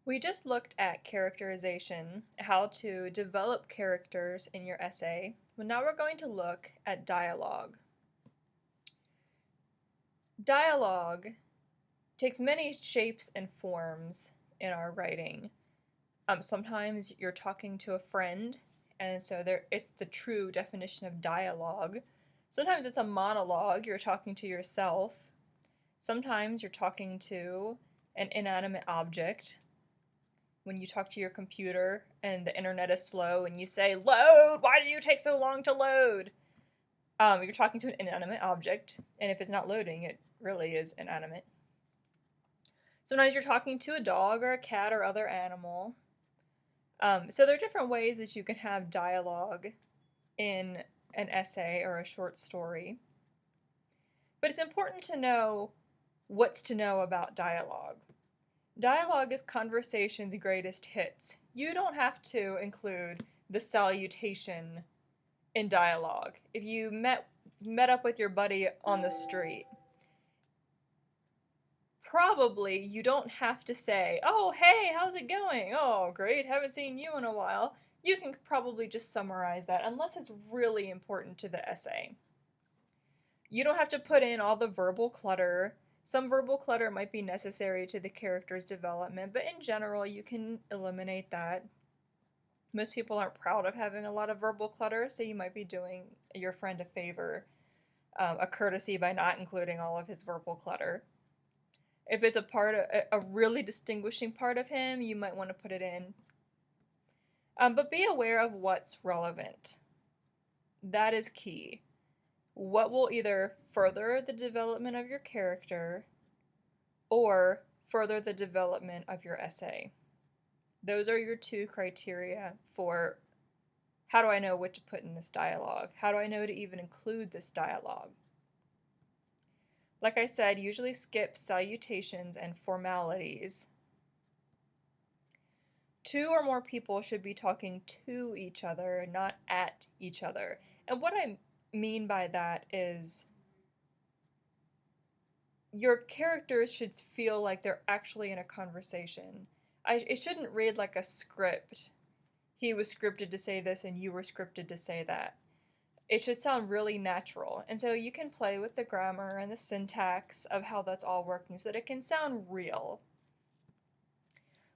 We just looked at characterization, how to develop characters in your essay. Well, now we're going to look at dialogue. Dialogue takes many shapes and forms in our writing. Sometimes you're talking to a friend, and so it's the true definition of dialogue. Sometimes it's a monologue, you're talking to yourself. Sometimes you're talking to an inanimate object. When you talk to your computer and the internet is slow and you say, "Load! Why do you take so long to load?" You're talking to an inanimate object, and if it's not loading, it really is inanimate. Sometimes you're talking to a dog or a cat or other animal. So there are different ways that you can have dialogue in an essay or a short story. But it's important to know what's to know about dialogue. Dialogue is conversation's greatest hits. You don't have to include the salutation in dialogue. If you met up with your buddy on the street, probably you don't have to say, "Oh, hey, how's it going? Oh, great, haven't seen you in a while." You can probably just summarize that unless it's really important to the essay. You don't have to put in all the verbal clutter. Some verbal clutter might be necessary to the character's development, but in general, you can eliminate that. Most people aren't proud of having a lot of verbal clutter, so you might be doing your friend a favor, a courtesy by not including all of his verbal clutter. If it's a really distinguishing part of him, you might want to put it in. But be aware of what's relevant. That is key. What will either further the development of your character or further the development of your essay. Those are your two criteria for how do I know what to put in this dialogue? How do I know to even include this dialogue? Like I said, usually skip salutations and formalities. Two or more people should be talking to each other, not at each other. And what I mean by that is your characters should feel like they're actually in a conversation. It shouldn't read like a script. He was scripted to say this and you were scripted to say that. It should sound really natural. And so you can play with the grammar and the syntax of how that's all working so that it can sound real.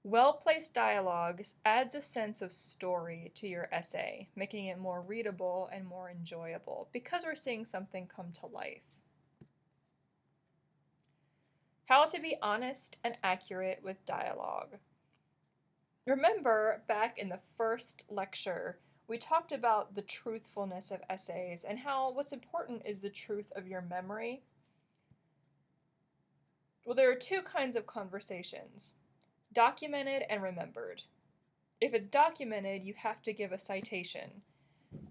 Well-placed dialogue adds a sense of story to your essay, making it more readable and more enjoyable because we're seeing something come to life. How to be honest and accurate with dialogue. Remember, back in the first lecture, we talked about the truthfulness of essays and how what's important is the truth of your memory. Well, there are two kinds of conversations, documented and remembered. If it's documented, you have to give a citation.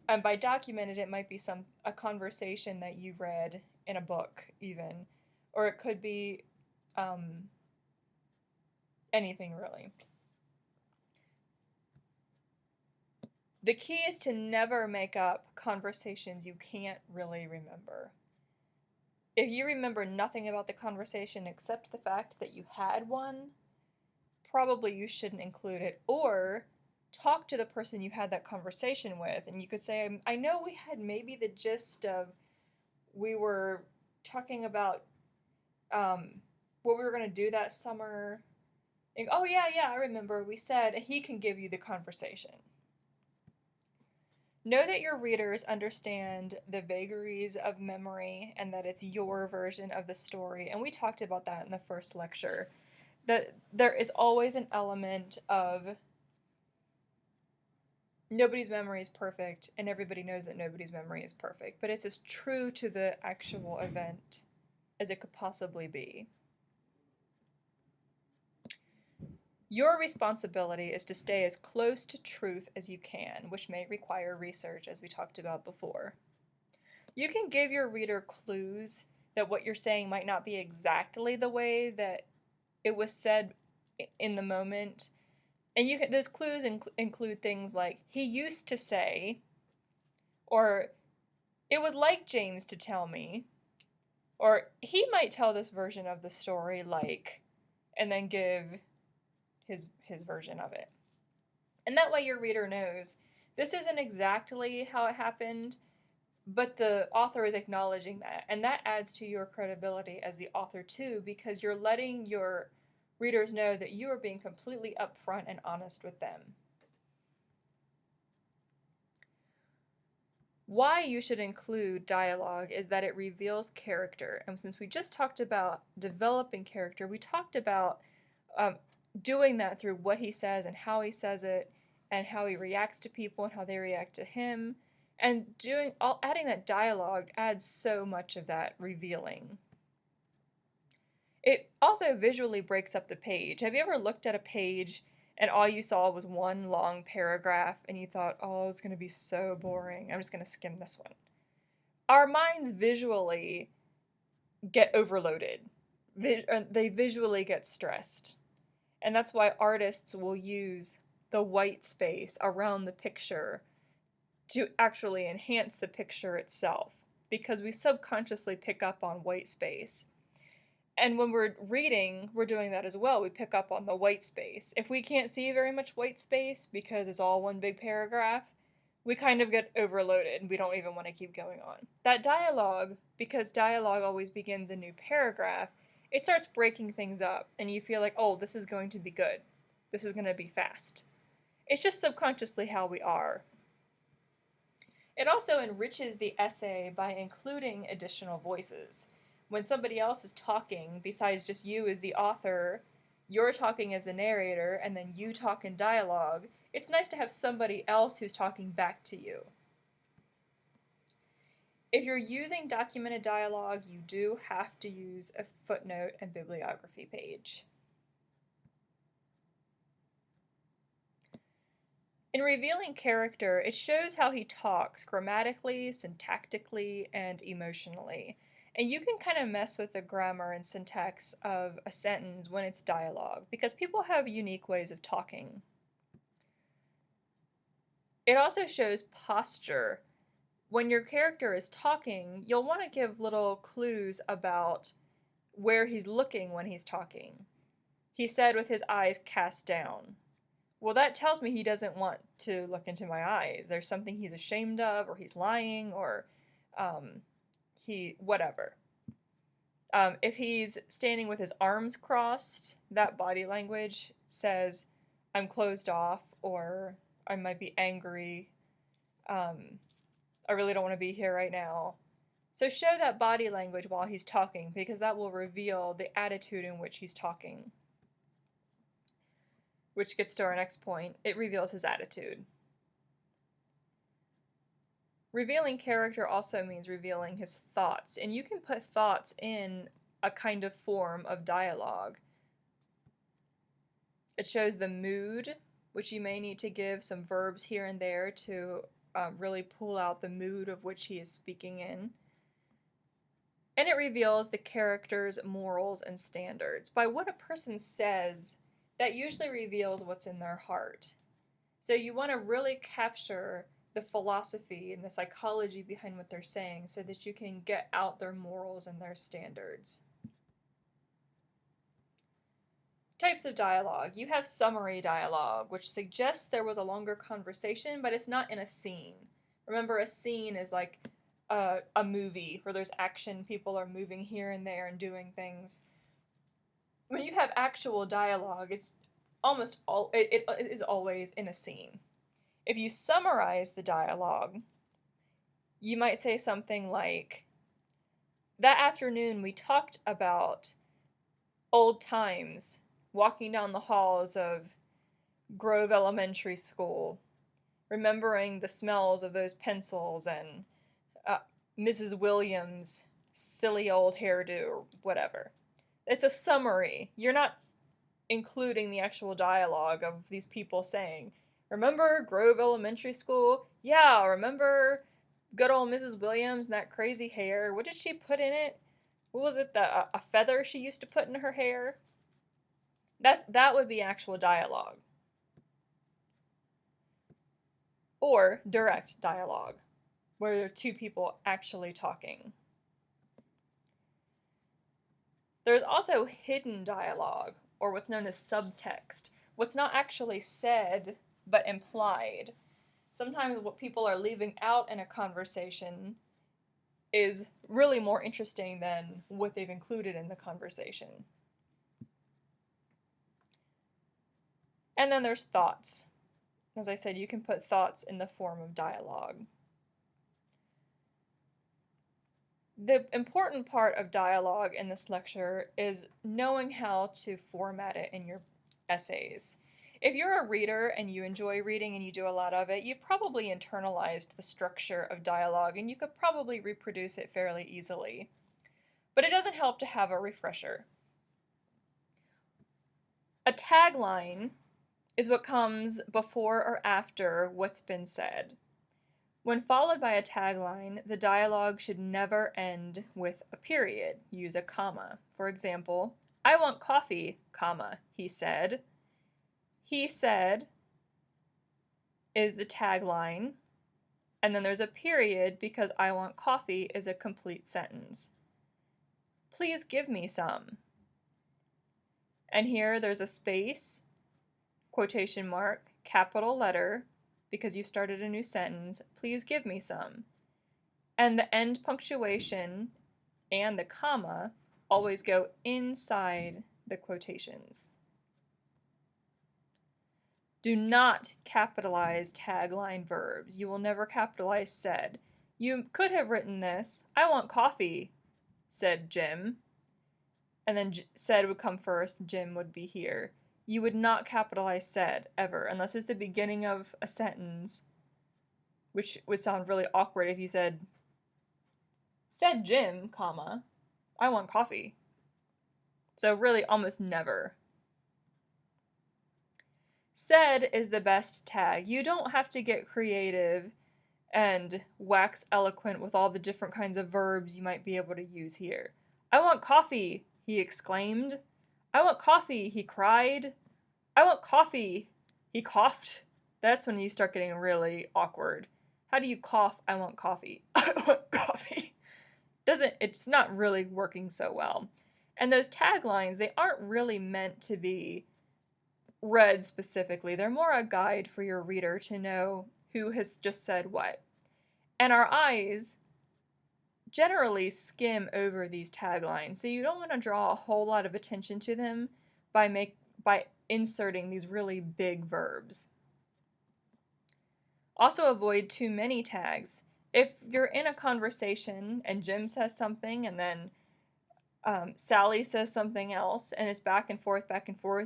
And by documented, it might be a conversation that you read in a book, even, or it could be anything really. The key is to never make up conversations you can't really remember. If you remember nothing about the conversation except the fact that you had one, probably you shouldn't include it. Or talk to the person you had that conversation with, and you could say, I know we had maybe the gist of we were talking about what we were going to do that summer. And, oh, yeah, I remember. We said he can give you the conversation. Know that your readers understand the vagaries of memory and that it's your version of the story. And we talked about that in the first lecture. That there is always an element of nobody's memory is perfect, and everybody knows that nobody's memory is perfect. But it's as true to the actual event as it could possibly be. Your responsibility is to stay as close to truth as you can, which may require research, as we talked about before. You can give your reader clues that what you're saying might not be exactly the way that it was said in the moment. And those clues include things like, he used to say, or it was like James to tell me, or he might tell this version of the story like, and then give his version of it. And that way your reader knows this isn't exactly how it happened, but the author is acknowledging that, and that adds to your credibility as the author too, because you're letting your readers know that you are being completely upfront and honest with them. Why you should include dialogue is that it reveals character. And since we just talked about developing character, we talked about doing that through what he says and how he says it, and how he reacts to people and how they react to him. And adding that dialogue adds so much of that revealing. It also visually breaks up the page. Have you ever looked at a page and all you saw was one long paragraph and you thought, oh, it's going to be so boring, I'm just going to skim this one? Our minds visually get overloaded. They visually get stressed. And that's why artists will use the white space around the picture to actually enhance the picture itself, because we subconsciously pick up on white space. And when we're reading, we're doing that as well. We pick up on the white space. If we can't see very much white space because it's all one big paragraph, we kind of get overloaded and we don't even want to keep going on. That dialogue, because dialogue always begins a new paragraph, it starts breaking things up and you feel like, oh, this is going to be good. This is going to be fast. It's just subconsciously how we are. It also enriches the essay by including additional voices. When somebody else is talking, besides just you as the author, you're talking as the narrator, and then you talk in dialogue, it's nice to have somebody else who's talking back to you. If you're using documented dialogue, you do have to use a footnote and bibliography page. In revealing character, it shows how he talks grammatically, syntactically, and emotionally. And you can kind of mess with the grammar and syntax of a sentence when it's dialogue, because people have unique ways of talking. It also shows posture. When your character is talking, you'll want to give little clues about where he's looking when he's talking. He said with his eyes cast down. Well, that tells me he doesn't want to look into my eyes. There's something he's ashamed of, or he's lying, or whatever. If he's standing with his arms crossed, that body language says, I'm closed off, or I might be angry. I really don't want to be here right now. So show that body language while he's talking, because that will reveal the attitude in which he's talking. Which gets to our next point. It reveals his attitude. Revealing character also means revealing his thoughts, and you can put thoughts in a kind of form of dialogue. It shows the mood, which you may need to give some verbs here and there to really pull out the mood of which he is speaking in. And it reveals the character's morals and standards. By what a person says, that usually reveals what's in their heart. So you want to really capture the philosophy and the psychology behind what they're saying so that you can get out their morals and their standards. Types of dialogue. You have summary dialogue, which suggests there was a longer conversation, but it's not in a scene. Remember, a scene is like a movie where there's action, people are moving here and there and doing things. When you have actual dialogue, it is always in a scene. If you summarize the dialogue, you might say something like, that afternoon we talked about old times, walking down the halls of Grove Elementary School, remembering the smells of those pencils and Mrs. Williams' silly old hairdo, or whatever. It's a summary. You're not including the actual dialogue of these people saying, remember Grove Elementary School? Yeah, remember good old Mrs. Williams and that crazy hair? What did she put in it? What was it? A feather she used to put in her hair? That would be actual dialogue. Or direct dialogue, where there are two people actually talking. There's also hidden dialogue, or what's known as subtext, what's not actually said but implied. Sometimes what people are leaving out in a conversation is really more interesting than what they've included in the conversation. And then there's thoughts. As I said, you can put thoughts in the form of dialogue. The important part of dialogue in this lecture is knowing how to format it in your essays. If you're a reader and you enjoy reading and you do a lot of it, you've probably internalized the structure of dialogue and you could probably reproduce it fairly easily. But it doesn't help to have a refresher. A tagline is what comes before or after what's been said. When followed by a tagline, the dialogue should never end with a period. Use a comma. For example, I want coffee, comma, he said. He said is the tagline, and then there's a period because I want coffee is a complete sentence. Please give me some. And here there's a space, quotation mark, capital letter, because you started a new sentence, please give me some. And the end punctuation and the comma always go inside the quotations. Do not capitalize tagline verbs. You will never capitalize said. You could have written this, I want coffee, said Jim. And then said would come first, Jim would be here. You would not capitalize said, ever, unless it's the beginning of a sentence, which would sound really awkward if you said Jim, comma, I want coffee. So really almost never. Said is the best tag. You don't have to get creative and wax eloquent with all the different kinds of verbs you might be able to use here. I want coffee, he exclaimed. I want coffee, he cried. I want coffee, he coughed. That's when you start getting really awkward. How do you cough, I want coffee? I want coffee. It's not really working so well. And those taglines, they aren't really meant to be read specifically. They're more a guide for your reader to know who has just said what. And our eyes generally skim over these taglines, so you don't want to draw a whole lot of attention to them by inserting these really big verbs. Also avoid too many tags. If you're in a conversation and Jim says something and then Sally says something else and it's back and forth,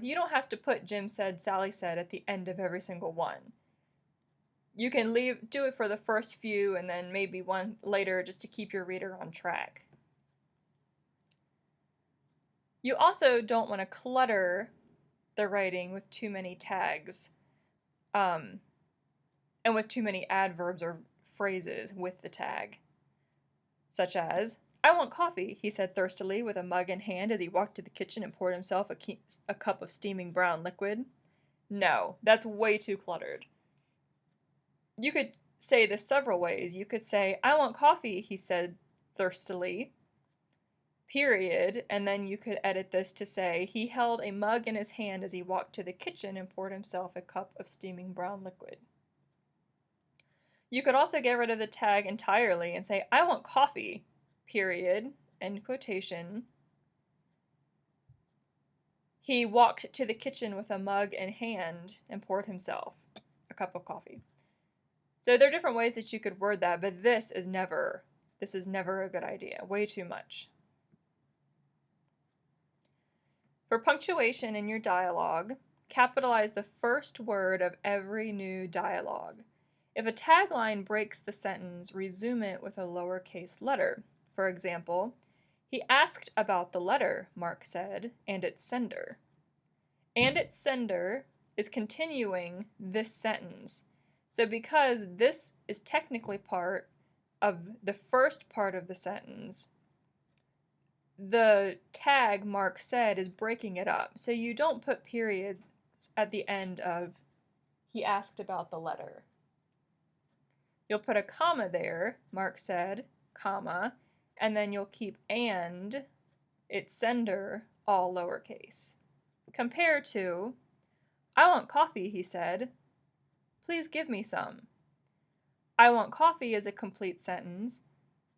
you don't have to put Jim said, Sally said at the end of every single one. You can do it for the first few and then maybe one later just to keep your reader on track. You also don't want to clutter the writing with too many tags and with too many adverbs or phrases with the tag, such as, I want coffee, he said thirstily with a mug in hand as he walked to the kitchen and poured himself a cup of steaming brown liquid. No, that's way too cluttered. You could say this several ways. You could say, I want coffee, he said thirstily, period, and then you could edit this to say, he held a mug in his hand as he walked to the kitchen and poured himself a cup of steaming brown liquid. You could also get rid of the tag entirely and say, I want coffee, period, end quotation. He walked to the kitchen with a mug in hand and poured himself a cup of coffee. So there are different ways that you could word that, but this is never a good idea. Way too much. For punctuation in your dialogue, capitalize the first word of every new dialogue. If a tagline breaks the sentence, resume it with a lowercase letter. For example, he asked about the letter, Mark said, and its sender. And its sender is continuing this sentence. So because this is technically part of the first part of the sentence, the tag Mark said is breaking it up. So you don't put periods at the end of he asked about the letter. You'll put a comma there, Mark said, comma, and then you'll keep and its sender all lowercase. Compare to, "I want coffee," he said. "Please give me some." "I want coffee" is a complete sentence.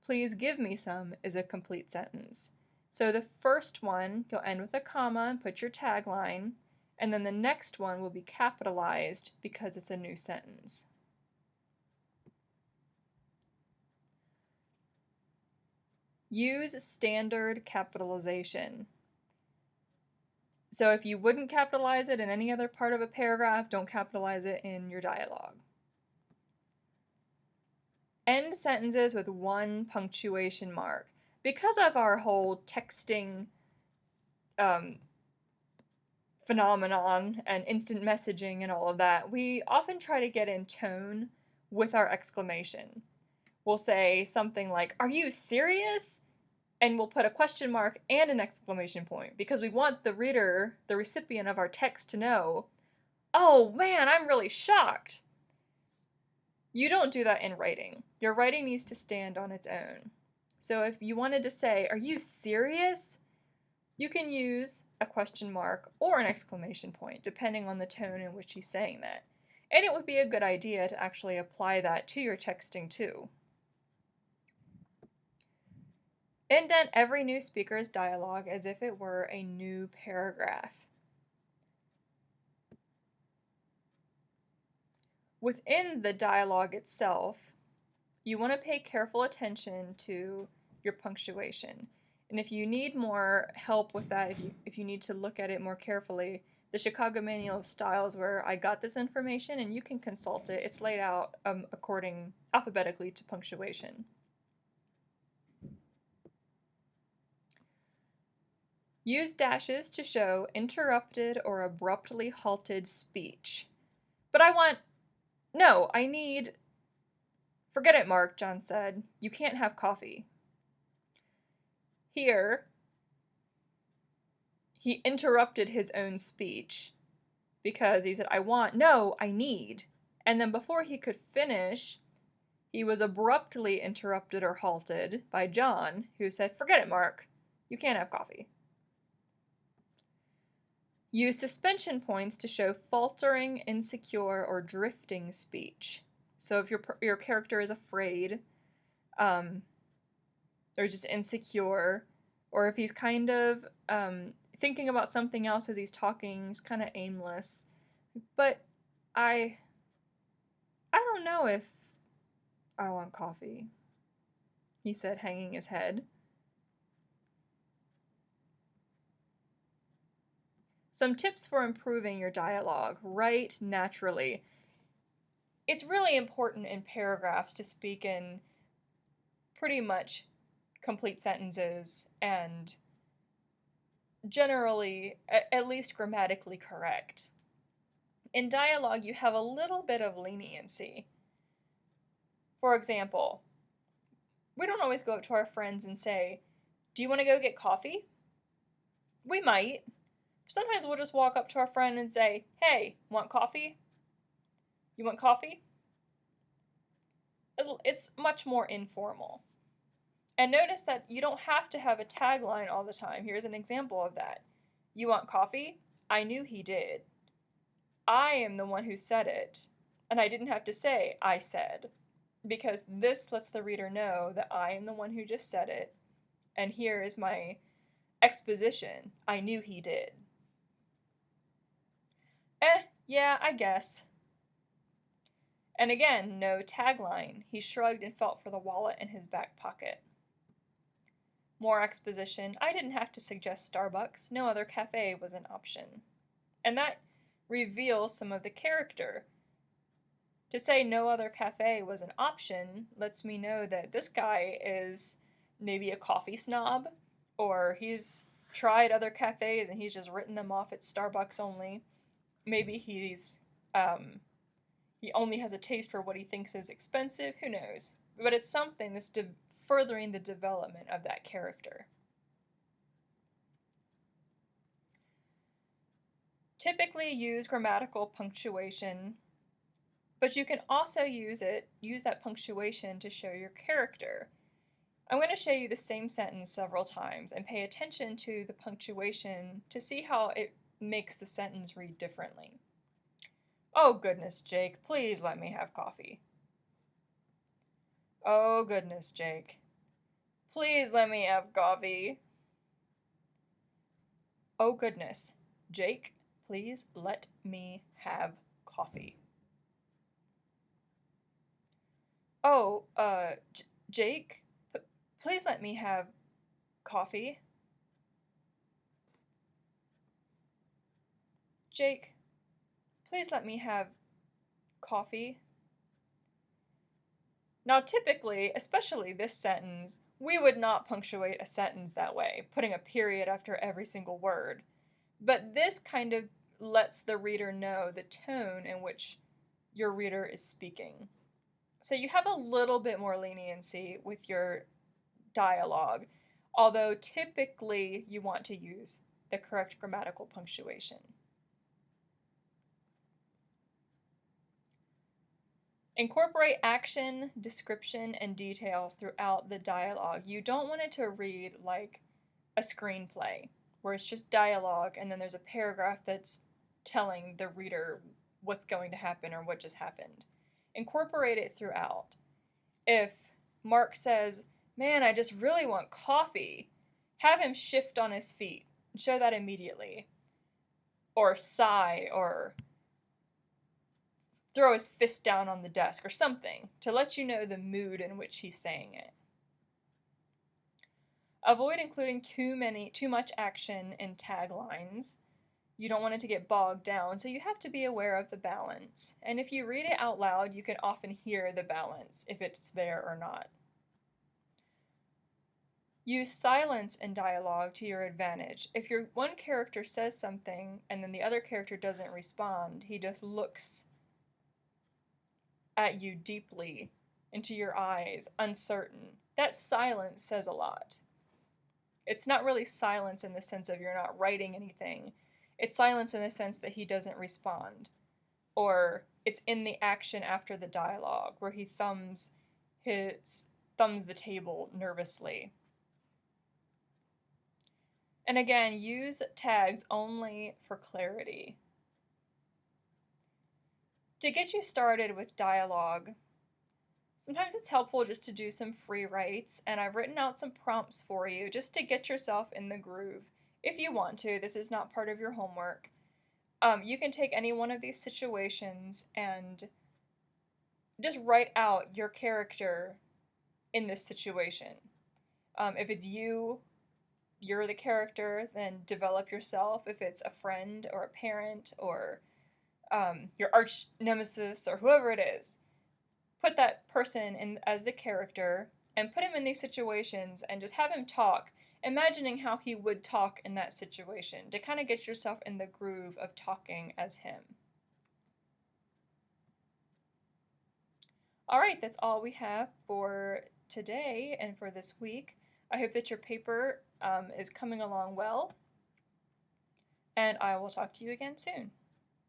"Please give me some" is a complete sentence. So the first one, you'll end with a comma and put your tagline, and then the next one will be capitalized because it's a new sentence. Use standard capitalization. So if you wouldn't capitalize it in any other part of a paragraph, don't capitalize it in your dialogue. End sentences with one punctuation mark. Because of our whole texting phenomenon and instant messaging and all of that, we often try to get in tone with our exclamation. We'll say something like, "Are you serious?" And we'll put a question mark and an exclamation point because we want the reader, the recipient of our text, to know, "Oh man, I'm really shocked." You don't do that in writing. Your writing needs to stand on its own. So if you wanted to say, "Are you serious?" you can use a question mark or an exclamation point, depending on the tone in which he's saying that. And it would be a good idea to actually apply that to your texting too. Indent every new speaker's dialogue as if it were a new paragraph. Within the dialogue itself, you want to pay careful attention to your punctuation. And if you need more help with that, if you need to look at it more carefully, the Chicago Manual of Style is where I got this information, and you can consult it. It's laid out according alphabetically to punctuation. Use dashes to show interrupted or abruptly halted speech. But I need... Forget it, Mark, John said. You can't have coffee. Here, he interrupted his own speech because he said, I need. And then before he could finish, he was abruptly interrupted or halted by John, who said, "Forget it, Mark. You can't have coffee." Use suspension points to show faltering, insecure, or drifting speech. So if your character is afraid, or just insecure, or if he's kind of thinking about something else as he's talking, he's kind of aimless. But I don't know if I want coffee, he said, hanging his head. Some tips for improving your dialogue. Write naturally. It's really important in paragraphs to speak in pretty much complete sentences and generally, at least grammatically correct. In dialogue, you have a little bit of leniency. For example, we don't always go up to our friends and say, "Do you want to go get coffee?" We might. Sometimes we'll just walk up to our friend and say, "Hey, want coffee? You want coffee?" It's much more informal. And notice that you don't have to have a tagline all the time. Here's an example of that. "You want coffee? I knew he did. I am the one who said it. And I didn't have to say, I said." Because this lets the reader know that I am the one who just said it. And here is my exposition. I knew he did. Yeah, I guess. And again, no tagline. He shrugged and felt for the wallet in his back pocket. More exposition. I didn't have to suggest Starbucks. No other cafe was an option. And that reveals some of the character. To say no other cafe was an option lets me know that this guy is maybe a coffee snob, or he's tried other cafes and he's just written them off at Starbucks only. Maybe he only has a taste for what he thinks is expensive. Who knows? But it's something that's furthering the development of that character. Typically use grammatical punctuation, but you can also use that punctuation to show your character. I'm going to show you the same sentence several times and pay attention to the punctuation to see how it makes the sentence read differently. Oh goodness, Jake, please let me have coffee. Oh goodness, Jake, please let me have coffee. Oh goodness, Jake, please let me have coffee. Oh, Jake, please let me have coffee. Jake, please let me have coffee. Now, typically, especially this sentence, we would not punctuate a sentence that way, putting a period after every single word. But this kind of lets the reader know the tone in which your reader is speaking. So you have a little bit more leniency with your dialogue, although typically you want to use the correct grammatical punctuation. Incorporate action, description, and details throughout the dialogue. You don't want it to read like a screenplay, where it's just dialogue and then there's a paragraph that's telling the reader what's going to happen or what just happened. Incorporate it throughout. If Mark says, "Man, I just really want coffee," have him shift on his feet. Show that immediately. Or sigh, or throw his fist down on the desk, or something to let you know the mood in which he's saying it. Avoid including too much action in taglines. You don't want it to get bogged down, so you have to be aware of the balance. And if you read it out loud, you can often hear the balance, if it's there or not. Use silence in dialogue to your advantage. If your one character says something and then the other character doesn't respond, he just looks at you deeply into your eyes, uncertain. That silence says a lot. It's not really silence in the sense of you're not writing anything. It's silence in the sense that he doesn't respond. Or it's in the action after the dialogue where he thumbs the table nervously. And again, use tags only for clarity. To get you started with dialogue, sometimes it's helpful just to do some free writes, and I've written out some prompts for you just to get yourself in the groove. If you want to, this is not part of your homework. You can take any one of these situations and just write out your character in this situation. If it's you're the character, then develop yourself. If it's a friend or a parent or your arch nemesis or whoever it is, put that person in as the character and put him in these situations and just have him talk, imagining how he would talk in that situation to kind of get yourself in the groove of talking as him. All right, that's all we have for today and for this week. I hope that your paper is coming along well, and I will talk to you again soon.